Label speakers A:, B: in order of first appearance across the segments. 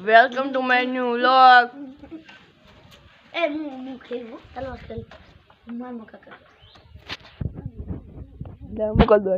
A: Welcome to my new vlog. Muka dua.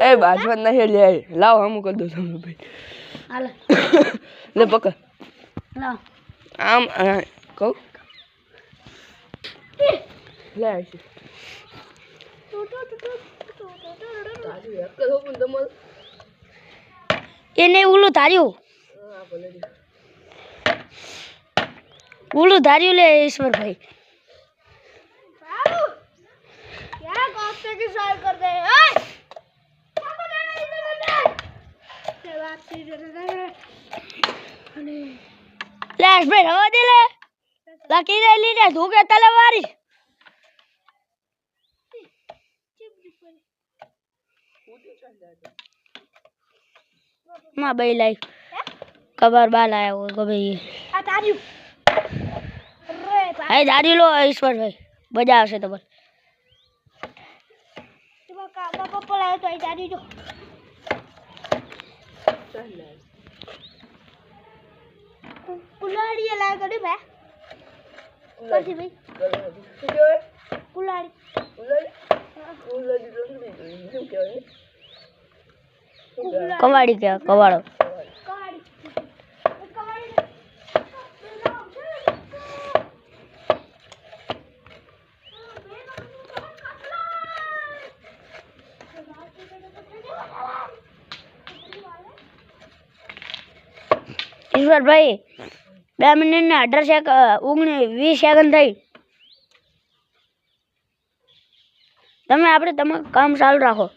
A: ए बाजू नहीं ले लाओ हम कर दो तुम भाई ले पकड़ लाओ आम को ले ऐसे
B: ये नहीं उल्लू धारियो ले ईश्वर भाई क्या काफे की साइड कर दे फ्लैश भाई हवा दे ले लकी दे ली ने धोके तले मारी मां भाई लाइक कबर बाल आया वो को भाई आ दारू रे भाई दारू लो ईश्वर भाई बजा से तो बोल तुम का पापा लाए तो दारू जो कुलाड़ी ला कर बे कथि भाई कुलाड़ी कवाड़ी क्या कवाड़ो ईश्वर भाई 2 मिनिट ने 20 सेकंड થઈ તમે આપણે તમારું કામ ચાલુ રાખો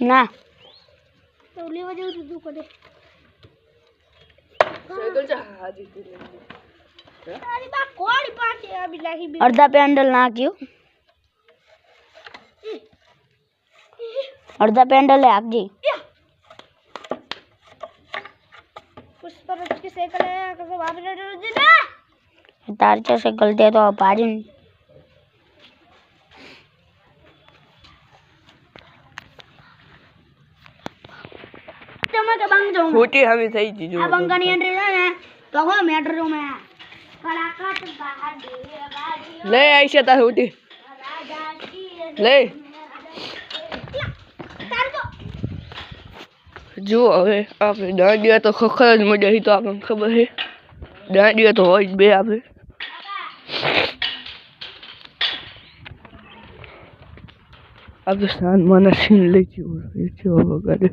B: ना तो लेवा जाऊ तू करे साइकिल चा हाजी अरे बा कोड़ी पाटे अभी लागी अर्धा पेंडल ना क्यों अर्धा पेंडल है आप जी कुछ पर की साइकिल है कैसे वापस दे ना तार चा साइकिल दे तो पाजी
A: छोटी हमें सही चीज
B: अब अंकनी एंट्री है तो हो मेट्रो में कलाकार बाहर
A: ले ऐसे ता छोटी ले जो હવે આપણે દાંડિયા તો ખખર જ મજા હી તો આપણને ખબર છે દાંડિયા તો હોય જ બે આપણે આપણે સાન માના સીન લઈ ગયો એ છે વગાડે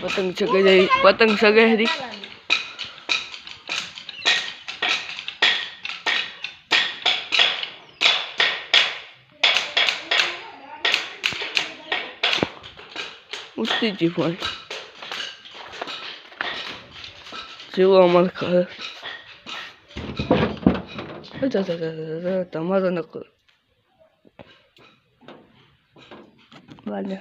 A: पतंग चगे जाई पतंग सगे हरी નથી પણ જેવો અમારે ખરે તમારો નકો બાને